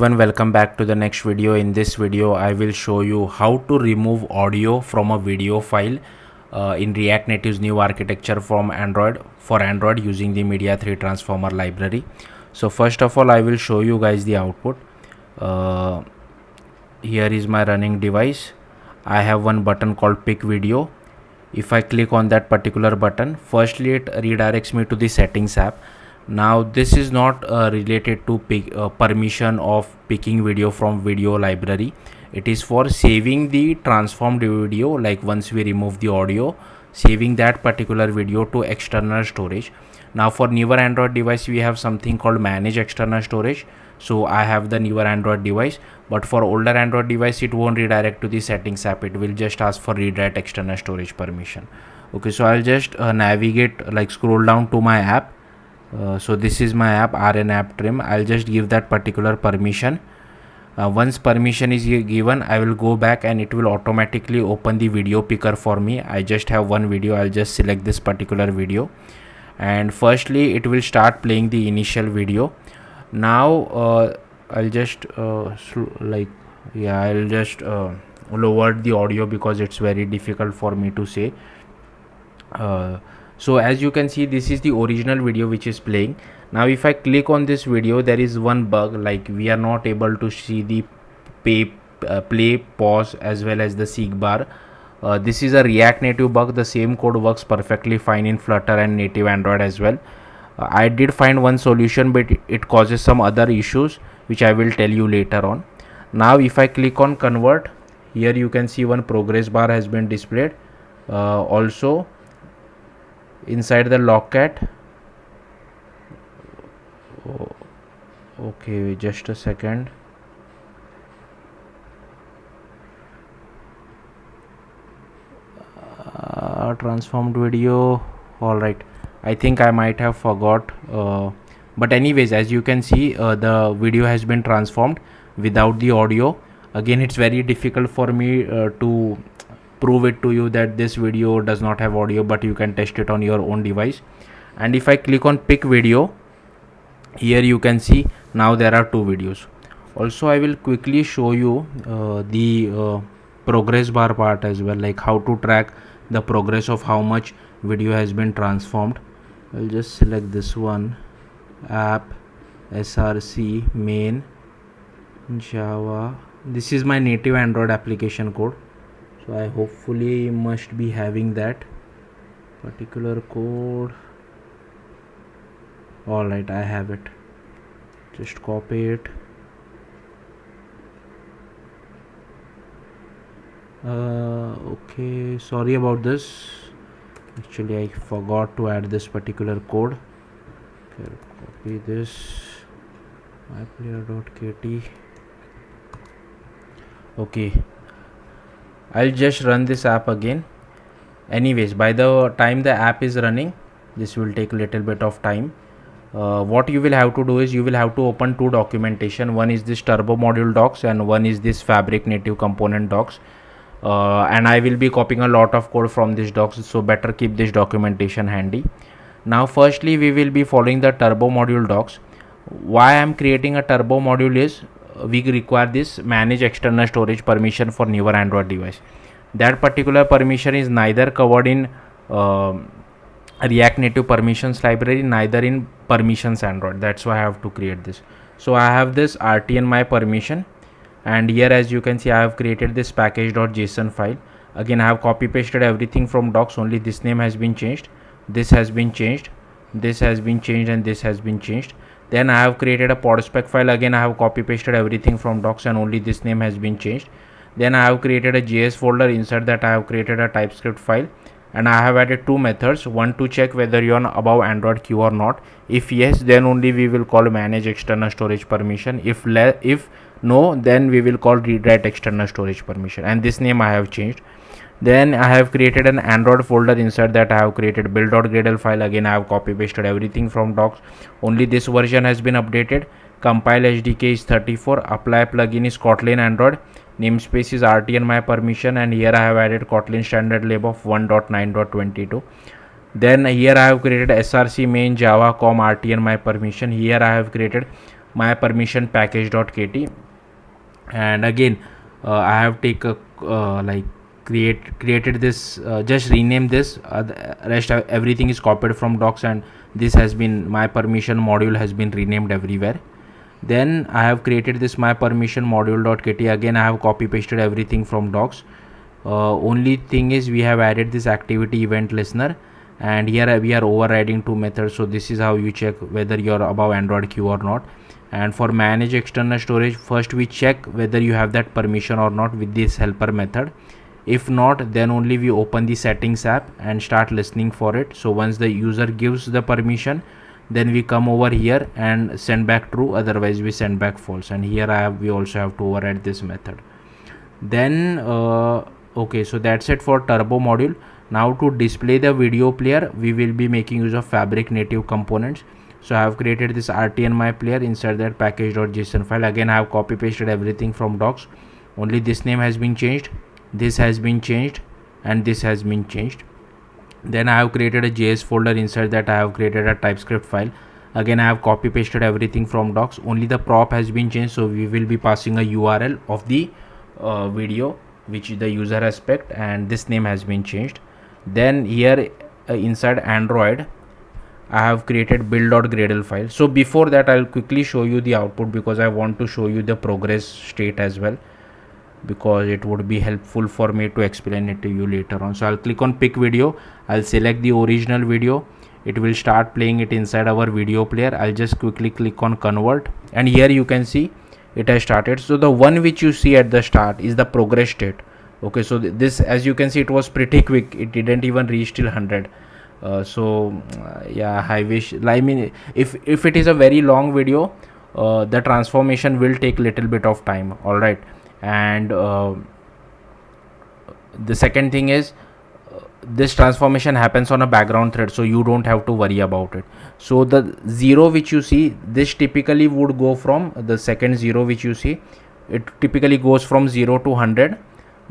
Welcome back to the next video. In this video I will show you how to remove audio from a video file in React Native's new architecture from Android using the Media 3 transformer library. So first of all I will show you guys the output. Here is my running device. I have one button called pick video. If I click on that particular button, firstly it redirects me to the settings app. Now this is not related to permission of picking video from video library. It is for saving the transformed video, like once we remove the audio, saving that particular video to external storage. Now for newer Android device we have something called manage external storage. So I have the newer Android device, but for older Android device it won't redirect to the settings app. It will just ask for redirect external storage permission. Okay, so I'll just navigate, like scroll down to my app. So this is my app, RN app trim. I'll just give that particular permission. Once permission is given, I will go back and it will automatically open the video picker for me. I just have one video. I'll just select this particular video, and firstly it will start playing the initial video. Now I'll just I'll just lower the audio because it's very difficult for me to say. So as you can see, this is the original video which is playing. Now if I click on this video, there is one bug, like we are not able to see the play, pause as well as the seek bar. This is a React Native bug. The same code works perfectly fine in Flutter and native Android as well. I did find one solution, but it causes some other issues which I will tell you later on. Now if I click on convert, here you can see one progress bar has been displayed. Also inside the logcat, okay, just a second. Transformed video. All right, I think I might have forgot, but anyways, as you can see, the video has been transformed without the audio. Again, it's very difficult for me to prove it to you that this video does not have audio, but you can test it on your own device. And if I click on pick video, here you can see now there are two videos. Also I will quickly show you the progress bar part as well, like how to track the progress of how much video has been transformed. I'll just select this one, app, src, main, java. This is my native Android application code, so I hopefully must be having that particular code. All right, I have it. Just copy it. Okay, sorry about this. Actually I forgot to add this particular code. Okay, copy this, myplayer.kt. okay, I'll just run this app again. Anyways, by the time the app is running, this will take a little bit of time. What you will have to do is you will have to open two documentation. One is this turbo module docs and one is this fabric native component docs. And I will be copying a lot of code from this docs, so better keep this documentation handy. Now firstly we will be following the turbo module docs. Why I am creating a turbo module is we require this manage external storage permission for newer Android device. That particular permission is neither covered in React Native permissions library, neither in permissions Android. That's why I have to create this. So I have this rtn my permission, and here as you can see I have created this package.json file. Again I have copy pasted everything from docs, only this name has been changed, this has been changed, this has been changed, and this has been changed. Then I have created a podspec file. Again I have copy pasted everything from docs and only this name has been changed. Then I have created a JS folder. Inside that I have created a TypeScript file, and I have added two methods. One to check whether you are above Android queue or not. If yes, then only we will call manage external storage permission. If no, then we will call redirect external storage permission, and this name I have changed. Then I have created an Android folder. Inside that I have created build.gradle file. Again I have copy pasted everything from docs, only this version has been updated. Compile SDK is 34, apply plugin is Kotlin Android, namespace is rtn my permission, and here I have added Kotlin standard lib of 1.9.22. Then here I have created src main java com rtn my permission. Here I have created my permission package.kt, and again I have take a like created this, just rename this, the rest everything is copied from docs, and this has been my permission module has been renamed everywhere. Then I have created this my permission module.kt. Again I have copy pasted everything from docs. Only thing is we have added this activity event listener, and here we are overriding two methods. So this is how you check whether you're above Android Q or not. And for manage external storage, first we check whether you have that permission or not with this helper method. If not, then only we open the settings app and start listening for it. So once the user gives the permission, then we come over here and send back true, otherwise we send back false. And here we also have to override this method. Then okay, so that's it for turbo module. Now to display the video player, we will be making use of Fabric native components. So I have created this RTN my player, inside that package.json file. Again I have copy pasted everything from docs, only this name has been changed, this has been changed, and this has been changed. Then I have created a JS folder, inside that I have created a TypeScript file. Again I have copy pasted everything from docs, only the prop has been changed, so we will be passing a URL of the video which the user has picked, and this name has been changed. Then here inside Android I have created build.gradle file. So before that I'll quickly show you the output, because I want to show you the progress state as well, because it would be helpful for me to explain it to you later on. So I'll click on pick video, I'll select the original video, it will start playing it inside our video player. I'll just quickly click on convert, and here you can see it has started. So the one which you see at the start is the progress state. Okay, so this, as you can see, it was pretty quick, it didn't even reach till 100. Yeah, I wish, I mean, if it is a very long video, the transformation will take little bit of time. All right. And the second thing is, this transformation happens on a background thread, so you don't have to worry about it. So the 0 which you see, this typically would go from the second 0 which you see, it typically goes from 0 to 100.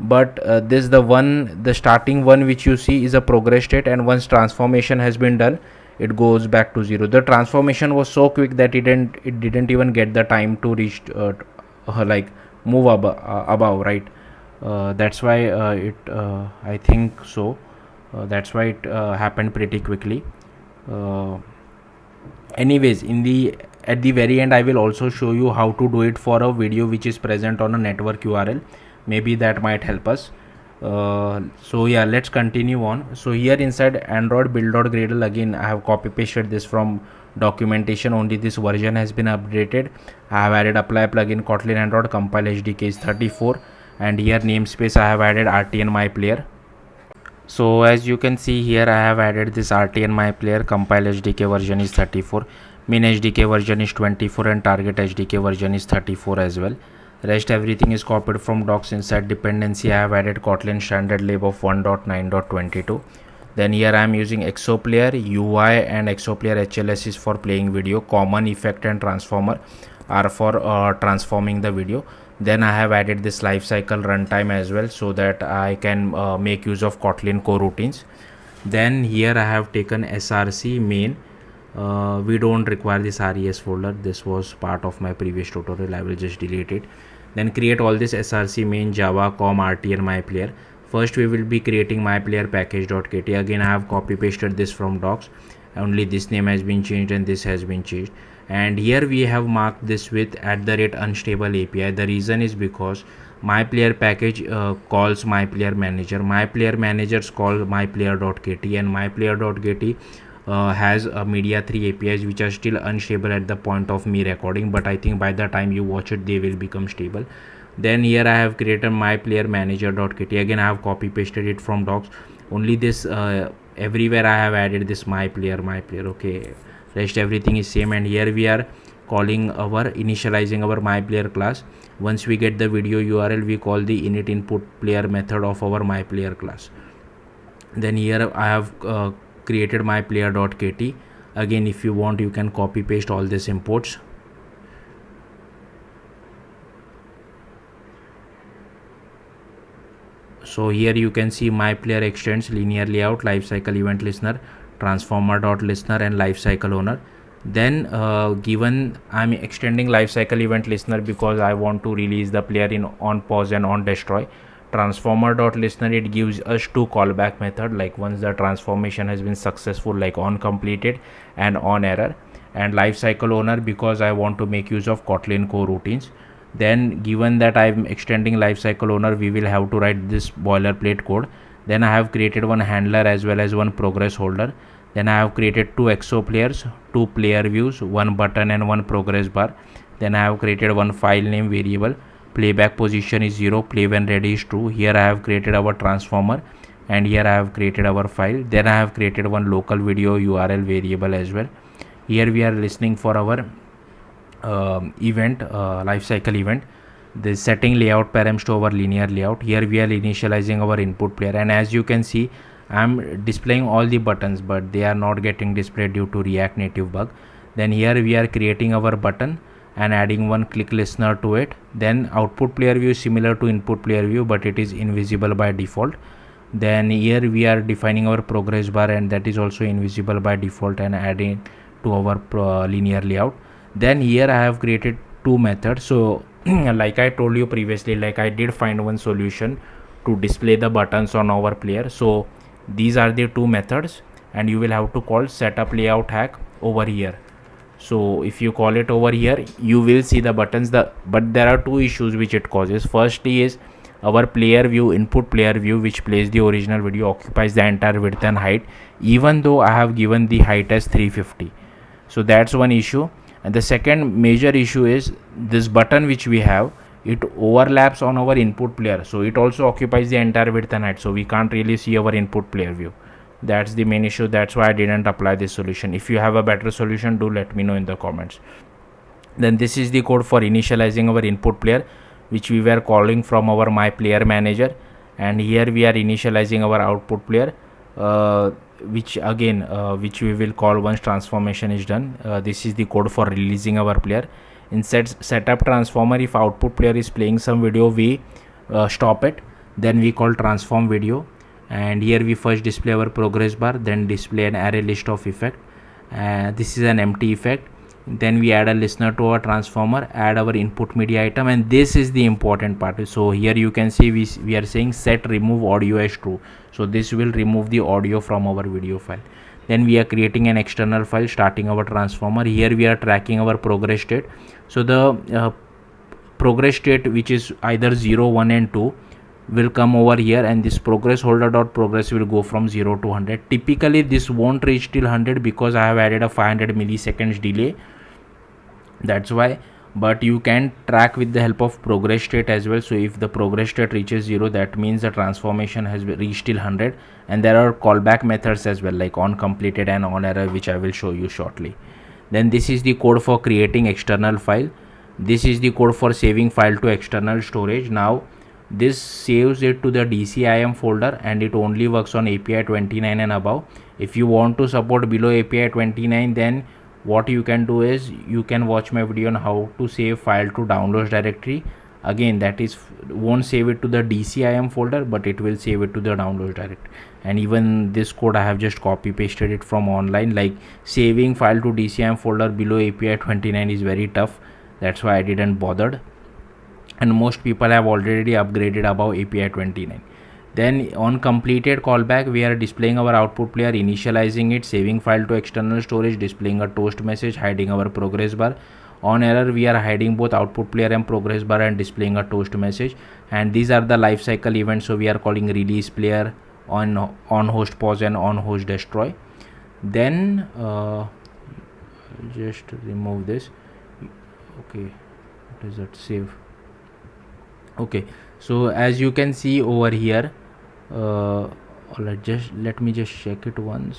But this the starting one which you see is a progress state, and once transformation has been done, it goes back to 0. The transformation was so quick that it didn't even get the time to reach like move above, right? That's why I think so, that's why it happened pretty quickly. Anyways, at the very end I will also show you how to do it for a video which is present on a network URL. Maybe that might help us. So yeah, let's continue on. So here inside Android build.gradle, again I have copy pasted this from documentation, only this version has been updated. I have added apply plugin Kotlin Android, compile SDK is 34, and here namespace I have added RTN my player. So as you can see here, I have added this RTN my player, compile SDK version is 34, min SDK version is 24, and target SDK version is 34 as well. Rest everything is copied from docs. Inside dependency I have added Kotlin standard lib of 1.9.22. Then here I am using Exoplayer UI, and Exoplayer HLS is for playing video. Common, effect, and transformer are for transforming the video. Then I have added this lifecycle runtime as well, so that I can make use of Kotlin coroutines. Then here I have taken src main. We don't require this res folder, this was part of my previous tutorial, I will just delete it. Then create all this src main java com rtn my player. First we will be creating my player package.kt. Again I have copy pasted this from docs, only this name has been changed and this has been changed. And here we have marked this with @unstable API. The reason is because my player package calls my player manager, my player managers call my player.kt, and my player.kt has a media 3 APIs which are still unstable at the point of me recording, but I think by the time you watch it they will become stable. Then here I have created my player manager.kt. Again I have copy pasted it from docs, only this everywhere I have added this my player. Okay, rest everything is same, and here we are calling our initializing our my player class. Once we get the video URL, we call the init input player method of our my player class. Then here I have created my player.kt. Again, if you want, you can copy paste all these imports. So here you can see my player extends linear layout, lifecycle event listener, transformer.listener, and lifecycle owner. Then given I'm extending lifecycle event listener because I want to release the player in on pause and on destroy. Transformer.listener, it gives us two callback method, like once the transformation has been successful, like on completed and on error. And lifecycle owner, because I want to make use of Kotlin core routines. Then given that I'm extending lifecycle owner, we will have to write this boilerplate code. Then I have created one handler as well as one progress holder. Then I have created two exo players, two player views, one button and one progress bar. Then I have created one file name variable. Playback position is 0, play when ready is true. Here I have created our transformer, and here I have created our file. Then I have created one local video URL variable as well. Here we are listening for our event, lifecycle event. The setting layout params to our linear layout. Here we are initializing our input player, and as you can see, I'm displaying all the buttons, but they are not getting displayed due to React Native bug. Then here we are creating our button and adding one click listener to it. Then output player view is similar to input player view, but it is invisible by default. Then here we are defining our progress bar, and that is also invisible by default, and adding to our linear layout. Then here I have created two methods. So like I told you previously, like I did find one solution to display the buttons on our player. So these are the two methods, and you will have to call setup layout hack over here. So if you call it over here, you will see the buttons. But there are two issues which it causes. Firstly is our player view, input player view, which plays the original video, occupies the entire width and height, even though I have given the height as 350. So that's one issue. And the second major issue is this button which we have, it overlaps on our input player, so it also occupies the entire width and height, so we can't really see our input player view. That's the main issue. That's why I didn't apply this solution. If you have a better solution, do let me know in the comments. Then this is the code for initializing our input player, which we were calling from our my player manager, and here we are initializing our output player, which again which we will call once transformation is done. This is the code for releasing our player. In setup transformer, if output player is playing some video, we stop it, then we call transform video, and here we first display our progress bar, then display an array list of effect. This is an empty effect. Then we add a listener to our transformer, add our input media item, and this is the important part. So here you can see we are saying set remove audio as true, so this will remove the audio from our video file. Then we are creating an external file starting our transformer. Here we are tracking our progress state. So the progress state, which is either 0, 1 and 2, will come over here, and this progress holder dot progress will go from 0 to 100. Typically this won't reach till 100 because I have added a 500 milliseconds delay, that's why. But you can track with the help of progress state as well. So if the progress state reaches 0, that means the transformation has reached till 100. And there are callback methods as well, like on completed and on error, which I will show you shortly. Then this is the code for creating external file. This is the code for saving file to external storage. Now this saves it to the DCIM folder, and it only works on API 29 and above. If you want to support below API 29, then what you can do is you can watch my video on how to save file to downloads directory. Again, that is won't save it to the DCIM folder, but it will save it to the downloads directory. And even this code I have just copy pasted it from online. Like saving file to DCIM folder below API 29 is very tough, that's why I didn't bothered, and most people have already upgraded above API 29. Then on completed callback, we are displaying our output player, initializing it, saving file to external storage, displaying a toast message, hiding our progress bar. On error, we are hiding both output player and progress bar and displaying a toast message. And these are the lifecycle events, so we are calling release player, on host pause and on host destroy. Then just remove this. Okay, what is that? Save. Okay, so as you can see over here, let me just check it once.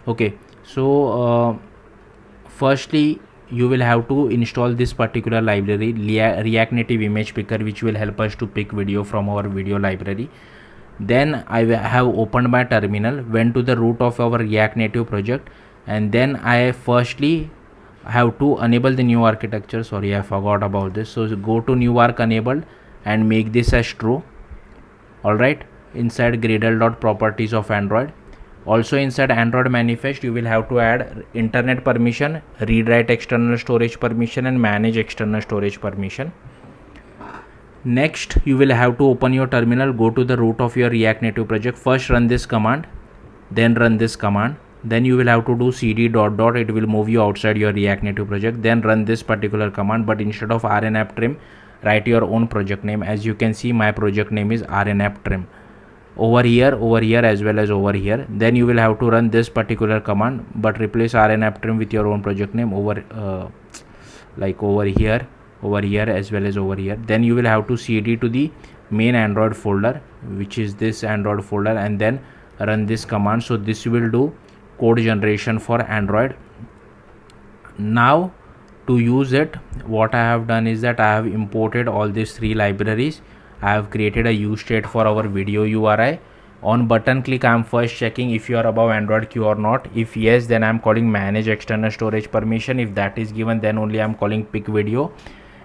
Okay, so firstly you will have to install this particular library, React Native image picker, which will help us to pick video from our video library. Then I have opened my terminal, went to the root of our React Native project, and then I firstly have to enable the new architecture. Sorry, I forgot about this. So go to new arc enabled and make this as true. All right, inside gradle.properties of Android, Also inside Android manifest you will have to add internet permission, read write external storage permission, and manage external storage permission. Next you will have to open your terminal, go to the root of your React Native project, first run this command, then run this command, then you will have to do cd dot dot, it will move you outside your React Native project, then run this particular command, but instead of rnapp trim write your own project name. As you can see my project name is rnapp trim over here as well as over here. Then you will have to run this particular command, but replace rnapp trim with your own project name over like over here as well as over here. Then you will have to cd to the main Android folder, which is this Android folder, and then run this command. So this will do code generation for Android. Now to use it, what I have done is that I have imported all these three libraries. I have created a use state for our video URI. On button click I am first checking if you are above Android queue or not. If yes, then I am calling manage external storage permission. If that is given, then only I am calling pick video.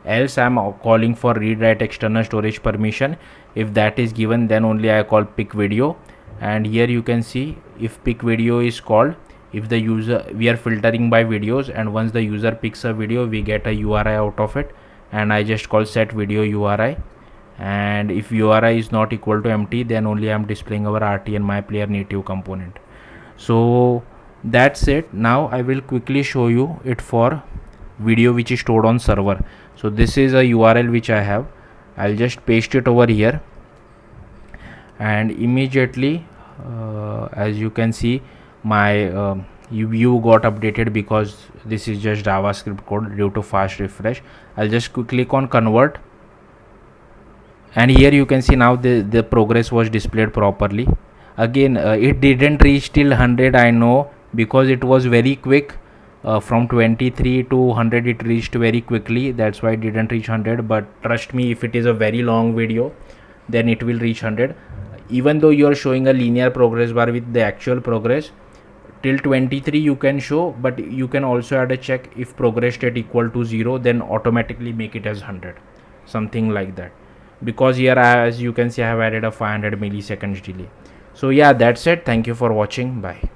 Else I am calling for read write external storage permission. If that is given, then only I call pick video. And here you can see if pick video is called, if the user, we are filtering by videos, and once the user picks a video we get a URI out of it, and I just call set video URI. And if URI is not equal to empty, then only I am displaying our RTN my player native component. So that's it. Now I will quickly show you it for video which is stored on server. So this is a URL which I have. I'll just paste it over here, and immediately as you can see my view got updated because this is just JavaScript code due to fast refresh. I'll just click on convert, and here you can see now the progress was displayed properly. Again it didn't reach till 100, I know, because it was very quick. From 23 to 100 it reached very quickly, that's why it didn't reach 100. But trust me, if it is a very long video, then it will reach 100. Even though you are showing a linear progress bar with the actual progress till 23 you can show, but you can also add a check if progress state equal to 0, then automatically make it as 100, something like that, because here as you can see I have added a 500 milliseconds delay. So yeah, that's it. Thank you for watching. Bye.